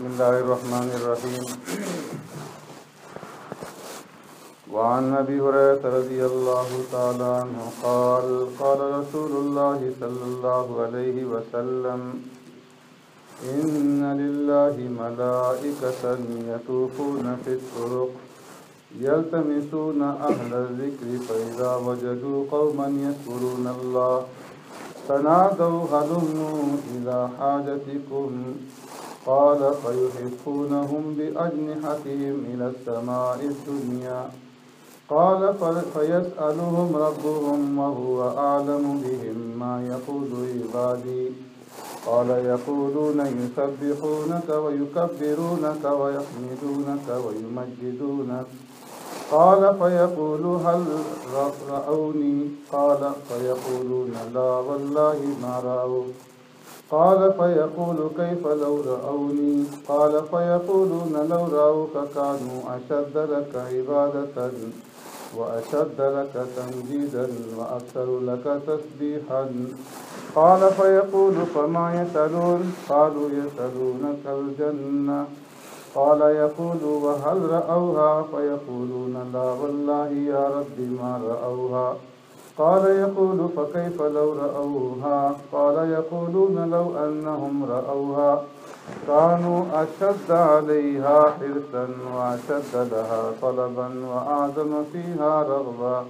بسم الله الرحمن الرحيم. وعن أبي هريرة رضي الله تعالى عنه قال قال رسول الله صلى الله عليه وسلم إن لله ملائكة يطوفون في الطرق يلتمسون أهل الذكر فإذا وجدوا قوما يذكرون الله تنادوا هلموا إلى حاجتكم قال فيحفونهم بأجنحتهم إلى السماء الدنيا قال فيسألهم ربهم وهو أعلم بهم ما يقول عبادي قال يقولون يسبحونك ويكبرونك ويحمدونك ويمجدونك قال فيقول هل رأوني قال فيقولون لا والله ما رأوا قال فيقول كيف لو رأوني قال فيقولون لو رأوك كانوا أشد لك عبادة وأشد لك تمجيدا وأكثر لك تسبيحا قال فيقول فما يسألون قالوا يسألونك الجنة قال يقول وهل رأوها فيقولون لا والله يا رب ما رأوها قال يقول فكيف لو رأوها قال يقولون لو أنهم رأوها كانوا أشد عليها حرصا وأشد لها طلبا وأعظم فيها رغبا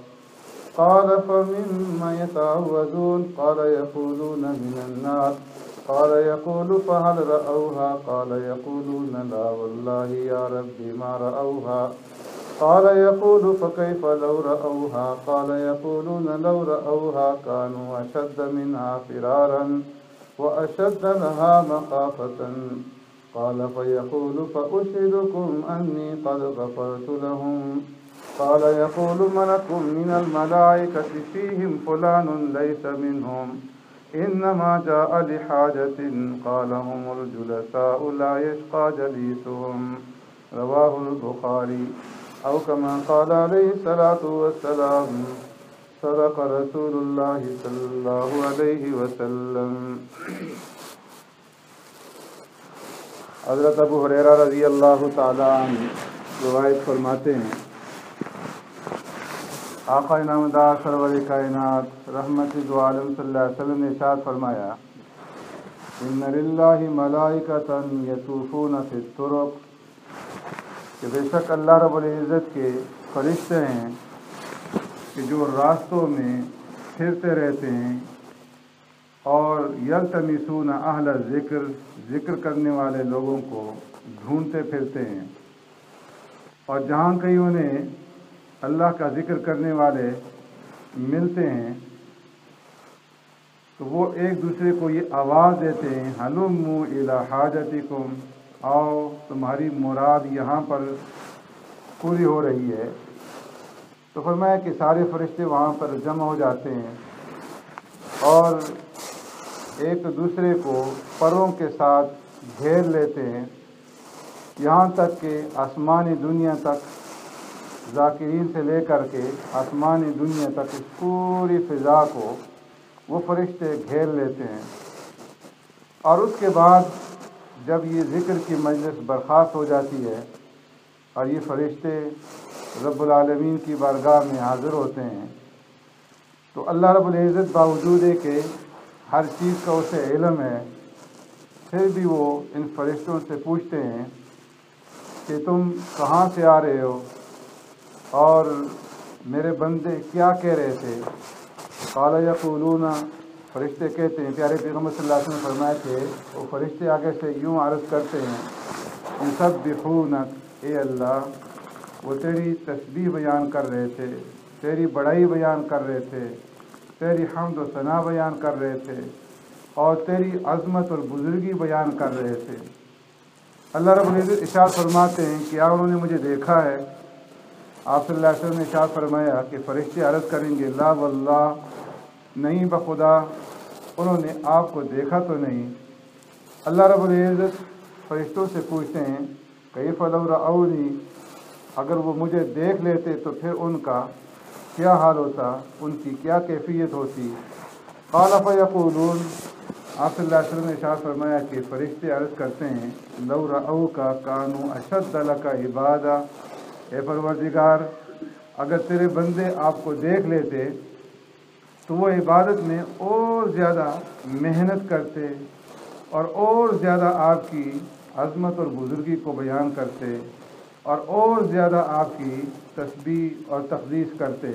قال فمما يتعوذون قال يقولون من النار قال يقول فهل رأوها قال يقولون لا والله يا رب ما رأوها قال يقول فكيف لو رأوها قال يقولون لو رأوها كانوا أشد منها فرارا وأشد لها مخافة قال فيقول فأشهدكم أني قد غفرت لهم قال يقول ملك من الملائكة فيهم فلان ليس منهم إنما جاء لحاجة قال هم الجلساء لا يشقى جليسهم رواه البخاري أو كما قال عليه الصلاة والسلام صدق رسول الله صلى الله عليه وسلم. حضرت ابو ہریرہ رضی اللہ تعالیٰ عنہ روایت فرماتے ہیں آقا انعامدار سرور کائنات رحمت دو عالم صلی اللہ علیہ وسلم نے ارشاد فرمایا ان للہ ملائکۃ یطوفون فی الطرق کہ بے شک اللہ رب العزت کے فرشتے ہیں کہ جو راستوں میں پھرتے رہتے ہیں اور یلتمسون اہل ذکر ذکر کرنے والے لوگوں کو ڈھونڈتے پھرتے ہیں اور جہاں کہیں انہیں اللہ کا ذکر کرنے والے ملتے ہیں تو وہ ایک دوسرے کو یہ آواز دیتے ہیں ہلموا الی حاجتکم آؤ تمہاری مراد یہاں پر پوری ہو رہی ہے. تو فرمایا کہ سارے فرشتے وہاں پر جمع ہو جاتے ہیں اور ایک دوسرے کو پروں کے ساتھ گھیر لیتے ہیں یہاں تک کہ آسمانی دنیا تک ذاکرین سے لے کر کے آسمانی دنیا تک اس پوری فضا کو وہ فرشتے گھیر لیتے ہیں. اور اس کے بعد جب یہ ذکر کی مجلس برخاست ہو جاتی ہے اور یہ فرشتے رب العالمین کی بارگاہ میں حاضر ہوتے ہیں تو اللہ رب العزت باوجود ہے کہ ہر چیز کا اسے علم ہے پھر بھی وہ ان فرشتوں سے پوچھتے ہیں کہ تم کہاں سے آ رہے ہو اور میرے بندے کیا کہہ رہے تھے. قال یقولون فرشتے کہتے ہیں پیارے پیغمبر صلی اللہ علیہ وسلم نے فرمایا کہ وہ فرشتے آگے سے یوں عرض کرتے ہیں یسبحونک اے اللہ وہ تیری تسبیح بیان کر رہے تھے تیری بڑائی بیان کر رہے تھے تیری حمد و ثنا بیان کر رہے تھے اور تیری عظمت اور بزرگی بیان کر رہے تھے. اللہ رب العزت ارشاد فرماتے ہیں کہ کیا انہوں نے مجھے دیکھا ہے. آپ صلی اللہ علیہ وسلم نے ارشاد فرمایا کہ فرشتے عرض کریں گے لا واللہ نہیں بخدا انہوں نے آپ کو دیکھا تو نہیں. اللہ رب العزت فرشتوں سے پوچھتے ہیں کیف لو رأونی اگر وہ مجھے دیکھ لیتے تو پھر ان کا کیا حال ہوتا ان کی کیا کیفیت ہوتی. قال فیقولون آپ صلی اللہ علیہ وسلم نے ارشاد فرمایا کہ فرشتے عرض کرتے ہیں لو رأوکا کانوا اشد لک عبادہ، اے پروردگار اگر تیرے بندے آپ کو دیکھ لیتے تو وہ عبادت میں اور زیادہ محنت کرتے اور زیادہ آپ کی عظمت اور بزرگی کو بیان کرتے اور زیادہ آپ کی تسبیح اور تقدیس کرتے۔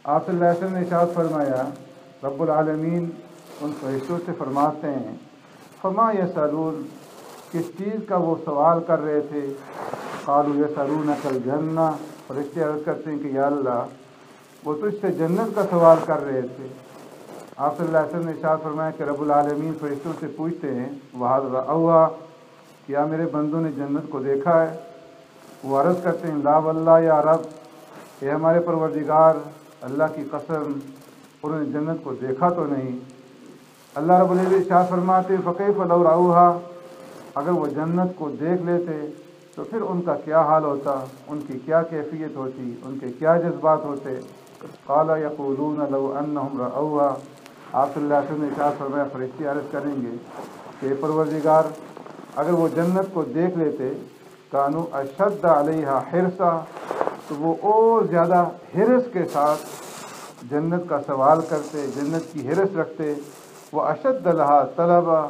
آپ صلی اللہ علیہ وسلم نے ارشاد فرمایا رب العالمین ان فرشتوں سے فرماتے ہیں فما یسألون، کس چیز کا وہ سوال کر رہے تھے؟ قالوا یسألونک الجنہ، فرشتے عرض کرتے ہیں کہ یا اللہ وہ تجھ سے جنت کا سوال کر رہے تھے۔ آپ صلی اللہ علیہ وسلم نے ارشاد فرمایا کہ رب العالمین فرشتوں سے پوچھتے ہیں وَهَلْ رَأَوْهَا، کیا میرے بندوں نے جنت کو دیکھا ہے؟ وہ عرض کرتے ہیں لا واللہ یا رب، اے ہمارے پروردگار اللہ کی قسم انہوں نے جنت کو دیکھا تو نہیں۔ اللہ رب العزت ارشاد فرماتے فَكَيْفَ لَوْ رَأَوْهَا، اگر وہ جنت کو دیکھ لیتے تو پھر ان کا کیا حال ہوتا، ان کی کیا کیفیت ہوتی، ان کے کیا جذبات ہوتے؟ قال یقولون لو انہم رأوها، آپ صلی اللہ علیہ وسلم نے ارشاد فرمایا فرشتے عرض کریں گے کہ پروردگار اگر وہ جنت کو دیکھ لیتے کانوا اشد علیہا حرصا، تو وہ اور زیادہ حرص کے ساتھ جنت کا سوال کرتے، جنت کی حرص رکھتے، وہ اشد لہا طلبا،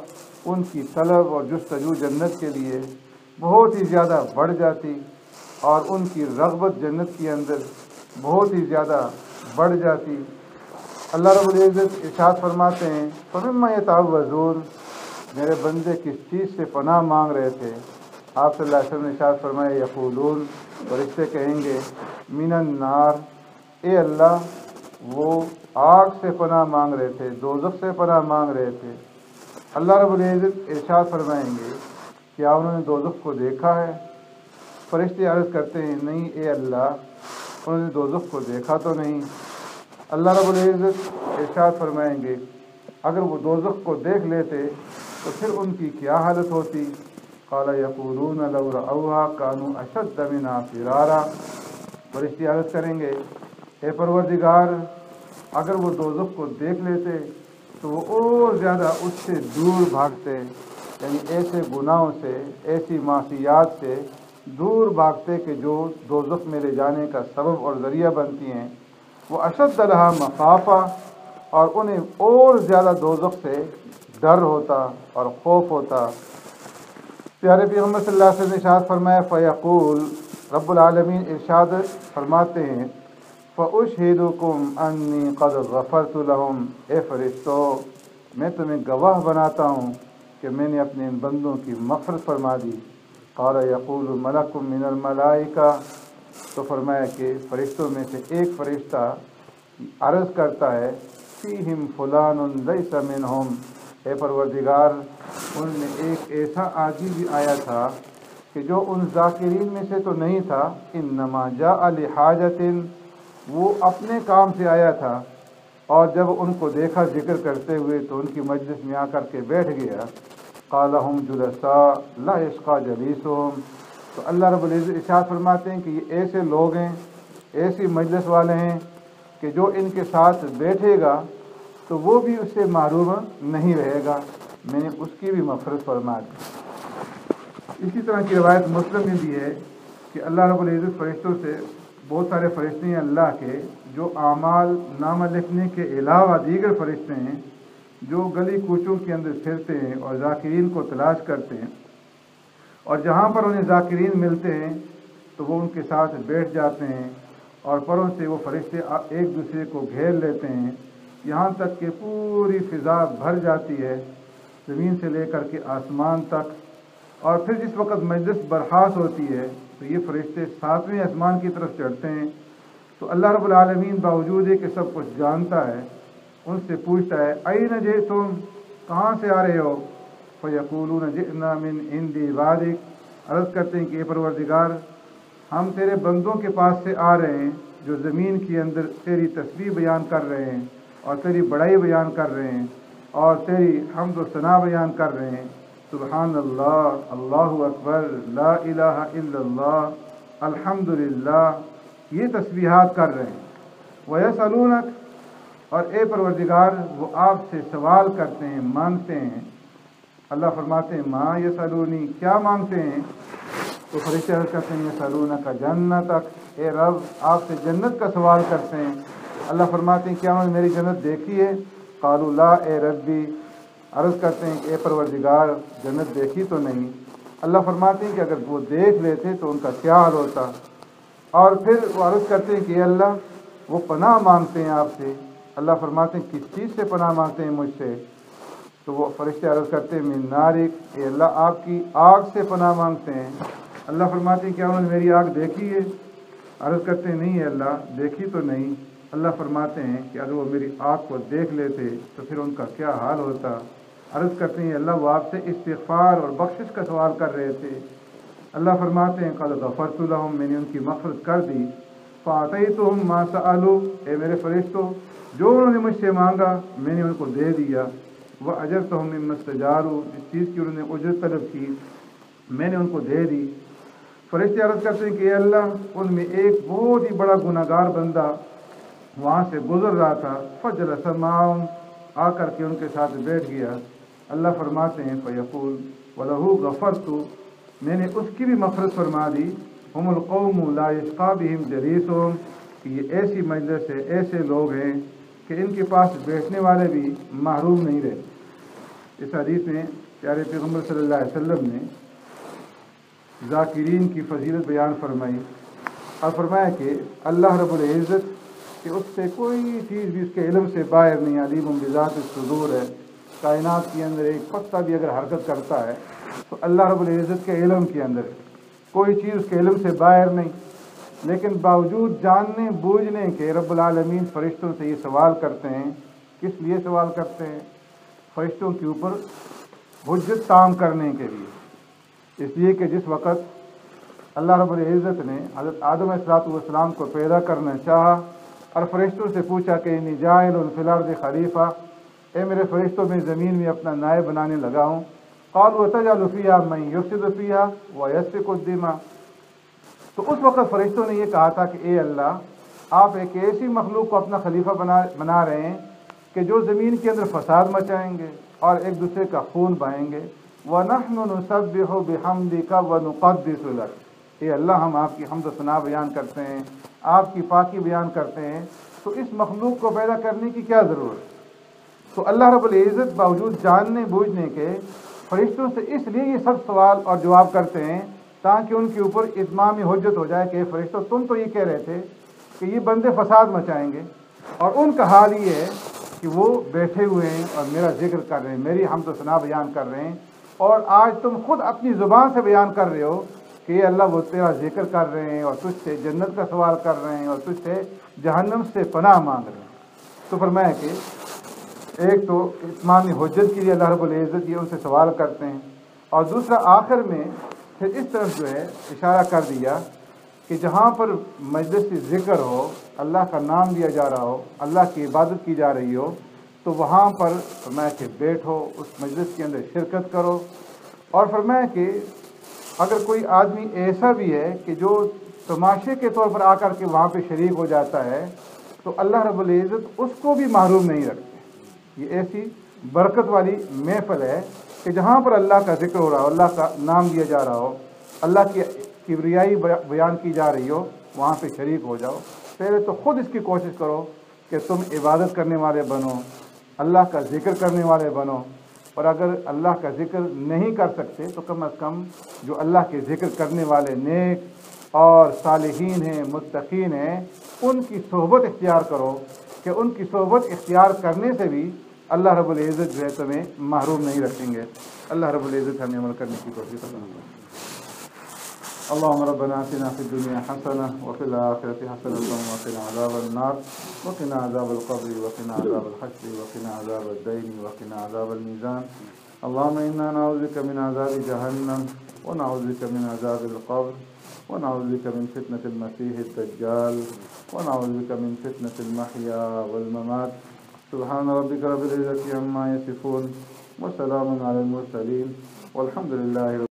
ان کی طلب اور جستجو جنت کے لیے بہت ہی زیادہ بڑھ جاتی اور ان کی رغبت جنت کے اندر بہت ہی زیادہ بڑھ جاتی۔ اللہ رب العزت ارشاد فرماتے ہیں فَمِمَّا يَتَعَوَّذُونَ، میرے بندے کس چیز سے پناہ مانگ رہے تھے؟ آپ صلی اللہ علیہ وسلم نے ارشاد فرمایا یقولون، فرشتے کہیں گے من النار، اے اللہ وہ آگ سے پناہ مانگ رہے تھے، دوزخ سے پناہ مانگ رہے تھے۔ اللہ رب العزت ارشاد فرمائیں گے کیا انہوں نے دوزخ کو دیکھا ہے؟ فرشتے عرض کرتے ہیں نہیں اے اللہ انہوں نے دوزخ کو دیکھا تو نہیں۔ اللہ رب العزت ارشاد فرمائیں گے اگر وہ دوزخ کو دیکھ لیتے تو پھر ان کی کیا حالت ہوتی؟ قال یقولون لو رأوها کانوا اشد منها فرارا، فرشتے عرض کریں گے اے پروردگار اگر وہ دوزخ کو دیکھ لیتے تو وہ اور زیادہ اس سے دور بھاگتے، یعنی ایسے گناہوں سے، ایسی معصیات سے دور بھاگتے کہ جو دوزخ میں لے جانے کا سبب اور ذریعہ بنتی ہیں۔ وہ اشد لہا مخافہ، اور انہیں اور زیادہ دوزخ سے ڈر ہوتا اور خوف ہوتا۔ پیارے پیغمبر صلی اللہ علیہ وسلم نے ارشاد فرمایا فیقول، رب العالمین ارشاد فرماتے ہیں فَأُشْهِدُكُمْ أَنِّي قَدْ غَفَرْتُ لَهُمْ، اے فرشتو میں تمہیں گواہ بناتا ہوں کہ میں نے اپنے ان بندوں کی مغفرت فرما دی۔ قال یقول ملک من الملائکہ، تو فرمایا کہ فرشتوں میں سے ایک فرشتہ عرض کرتا ہے فیہم فلان لیس منہم، اے پروردگار ان میں ایک ایسا آدمی بھی آیا تھا کہ جو ان ذاکرین میں سے تو نہیں تھا، انما جاء لحاجۃ، وہ اپنے کام سے آیا تھا اور جب ان کو دیکھا ذکر کرتے ہوئے تو ان کی مجلس میں آ کر کے بیٹھ گیا۔ قال ہم جلساء لا یشقی جلیسہم، تو اللہ رب العزت ارشاد فرماتے ہیں کہ یہ ایسے لوگ ہیں، ایسی مجلس والے ہیں کہ جو ان کے ساتھ بیٹھے گا تو وہ بھی اس سے محروم نہیں رہے گا، میں نے اس کی بھی مغفرت فرما دی۔ اسی طرح کی روایت مسلم میں بھی ہے کہ اللہ رب العزت فرشتوں سے، بہت سارے فرشتے ہیں اللہ کے جو اعمال نامہ لکھنے کے علاوہ دیگر فرشتے ہیں جو گلی کوچوں کے اندر پھرتے ہیں اور ذاکرین کو تلاش کرتے ہیں، اور جہاں پر انہیں ذاکرین ملتے ہیں تو وہ ان کے ساتھ بیٹھ جاتے ہیں اور پروں سے وہ فرشتے ایک دوسرے کو گھیر لیتے ہیں، یہاں تک کہ پوری فضا بھر جاتی ہے زمین سے لے کر کے آسمان تک۔ اور پھر جس وقت مجلس برخاست ہوتی ہے تو یہ فرشتے 7ویں آسمان کی طرف چڑھتے ہیں، تو اللہ رب العالمین باوجود ہے کہ سب کچھ جانتا ہے ان سے پوچھتا ہے این جئتم، کہاں سے آ رہے ہو؟ فیقولون جئنا من عند عبادک، عرض کرتے ہیں کہ اے پروردگار ہم تیرے بندوں کے پاس سے آ رہے ہیں جو زمین کے اندر تیری تسبیح بیان کر رہے ہیں اور تیری بڑائی بیان کر رہے ہیں اور تیری حمد و ثنا بیان کر رہے ہیں، سبحان اللہ، اللہ اکبر، لا الہ الا اللہ، الحمدللہ، یہ تسبیحات کر رہے ہیں۔ وَيَسْأَلُونَكَ، اور اے پروردگار وہ آپ سے سوال کرتے ہیں، مانگتے ہیں۔ اللہ فرماتے ہیں ماں یسألونی، کیا مانگتے ہیں؟ تو فرشتے عرض کرتے ہیں یسألونک جنتک، اے رب آپ سے جنت کا سوال کرتے ہیں۔ اللہ فرماتے ہیں کیا انہوں نے میری جنت دیکھی ہے؟ قالوا لا اے ربی، عرض کرتے ہیں کہ اے پروردگار جنت دیکھی تو نہیں۔ اللہ فرماتے ہیں کہ اگر وہ دیکھ لیتے تو ان کا کیا حال ہوتا؟ اور پھر وہ عرض کرتے ہیں کہ اے اللہ وہ پناہ مانگتے ہیں آپ سے۔ اللہ فرماتے ہیں کس چیز سے پناہ مانگتے ہیں مجھ سے؟ تو وہ فرشتے عرض کرتے ہیں من نارک، اے اللہ آپ کی آگ سے پناہ مانگتے ہیں۔ اللہ فرماتے ہیں کیا انہوں نے میری آگ دیکھی ہے؟ عرض کرتے ہیں نہیں ہے اللہ دیکھی تو نہیں۔ اللہ فرماتے ہیں کہ اگر وہ میری آگ کو دیکھ لیتے تو پھر ان کا کیا حال ہوتا؟ عرض کرتے ہیں اللہ وہ آپ سے استغفار اور بخشش کا سوال کر رہے تھے۔ اللہ فرماتے ہیں قد غفرت لہم، میں نے ان کی مغفرت کر دی۔ فأعطیتہم ما سألوا، اے میرے فرشتوں جو انہوں نے مجھ سے مانگا میں نے ان کو دے دیا۔ وأجرتہم مما استجاروا، جس چیز کی انہوں نے اجرت طلب کی میں نے ان کو دے دی۔ فرشتے عرض کرتے ہیں کہ اے اللہ ان میں ایک بہت ہی بڑا گناہگار بندہ وہاں سے گزر رہا تھا، فجلس معہم، آ کر کے ان کے ساتھ بیٹھ گیا۔ اللہ فرماتے ہیں فیقول وَلَهُ غَفَرْتُ، میں نے اس کی بھی مغفرت فرما دی۔ ہم القوم لا یشقی بہم جلیسہم، کہ یہ ایسی مجلس ہے، ایسے لوگ ہیں کہ ان کے پاس بیٹھنے والے بھی محروم نہیں رہتے۔ اس حدیث میں پیارے پیغمبر صلی اللہ علیہ وسلم نے ذاکرین کی فضیلت بیان فرمائی اور فرمایا کہ اللہ رب العزت کہ اس سے کوئی چیز بھی اس کے علم سے باہر نہیں، علیم بذات الصدور ہے۔ کائنات کے اندر ایک پتا بھی اگر حرکت کرتا ہے تو اللہ رب العزت کے علم کے اندر ہے، کوئی چیز اس کے علم سے باہر نہیں۔ لیکن باوجود جاننے بوجھنے کے رب العالمین فرشتوں سے یہ سوال کرتے ہیں۔ کس لیے سوال کرتے ہیں؟ فرشتوں کے اوپر حجت تام کرنے کے لیے۔ اس لیے کہ جس وقت اللہ رب العزت نے حضرت آدم علیہ السلام کو پیدا کرنا چاہا اور فرشتوں سے پوچھا کہ انی جاعل فی الارض خلیفہ، اے میرے فرشتوں میں زمین میں اپنا نائب بنانے لگا ہوں۔ قالوا تجعل فیہا من یفسد فیہا ویسفک الدماء، تو اس وقت فرشتوں نے یہ کہا تھا کہ اے اللہ آپ ایک ایسی مخلوق کو اپنا خلیفہ بنا رہے ہیں کہ جو زمین کے اندر فساد مچائیں گے اور ایک دوسرے کا خون بہائیں گے۔ وَنَحْنُ نُسَبِّحُ بِحَمْدِكَ وَنُقَدِّسُ لَكَ، اے اللہ ہم آپ کی حمد و ثنا بیان کرتے ہیں، آپ کی پاکی بیان کرتے ہیں، تو اس مخلوق کو پیدا کرنے کی کیا ضرورت؟ تو اللہ رب العزت باوجود جاننے بوجھنے کے فرشتوں سے اس لیے یہ سب سوال اور جواب کرتے ہیں تاکہ ان کے اوپر اتمام حجت ہو جائے کہ فرشتوں تم تو یہ کہہ رہے تھے کہ یہ بندے فساد مچائیں گے، اور ان کا حال یہ ہے کہ وہ بیٹھے ہوئے ہیں اور میرا ذکر کر رہے ہیں، میری حمد و ثنا بیان کر رہے ہیں، اور آج تم خود اپنی زبان سے بیان کر رہے ہو کہ یہ اللہ وہ تیرا ذکر کر رہے ہیں اور تجھ سے جنت کا سوال کر رہے ہیں اور تجھ سے جہنم سے پناہ مانگ رہے ہیں۔ تو فرمایا کہ ایک تو اتمام حجت کے لیے اللہ رب العزت یہ ان سے سوال کرتے ہیں، اور دوسرا آخر میں پھر اس طرف جو ہے اشارہ کر دیا کہ جہاں پر مجلس ذکر ہو، اللہ کا نام لیا جا رہا ہو، اللہ کی عبادت کی جا رہی ہو، تو وہاں پر فرمایا کہ بیٹھو، اس مجلس کے اندر شرکت کرو۔ اور فرمایا کہ اگر کوئی آدمی ایسا بھی ہے کہ جو تماشے کے طور پر آ کر کے وہاں پہ شریک ہو جاتا ہے تو اللہ رب العزت اس کو بھی محروم نہیں رکھتے۔ یہ ایسی برکت والی محفل ہے کہ جہاں پر اللہ کا ذکر ہو رہا ہو، اللہ کا نام لیا جا رہا ہو، اللہ کی کبریائی بیان کی جا رہی ہو، وہاں پہ شریک ہو جاؤ۔ پہلے تو خود اس کی کوشش کرو کہ تم عبادت کرنے والے بنو، اللہ کا ذکر کرنے والے بنو، اور اگر اللہ کا ذکر نہیں کر سکتے تو کم از کم جو اللہ کے ذکر کرنے والے نیک اور صالحین ہیں، متقین ہیں، ان کی صحبت اختیار کرو کہ ان کی صحبت اختیار کرنے سے بھی اللہ رب العزت جو ہے تمہیں محروم نہیں رکھیں گے۔ اللہ رب العزت ہمیں عمل کرنے کی توفیق عطا فرمائے۔ اللهم ربنا آتنا في الدنيا حسنة وفي الآخرة حسنة وقنا عذاب النار وقنا عذاب القبر وقنا عذاب الحشر وقنا عذاب الدين وقنا عذاب الميزان اللهم إنا نعوذ بك من عذاب جهنم ونعوذ بك من عذاب القبر ونعوذ بك من فتنة المسيح الدجال ونعوذ بك من فتنة المحيا والممات سبحان ربك رب العزة عما يصفون وسلام على المرسلين والحمد لله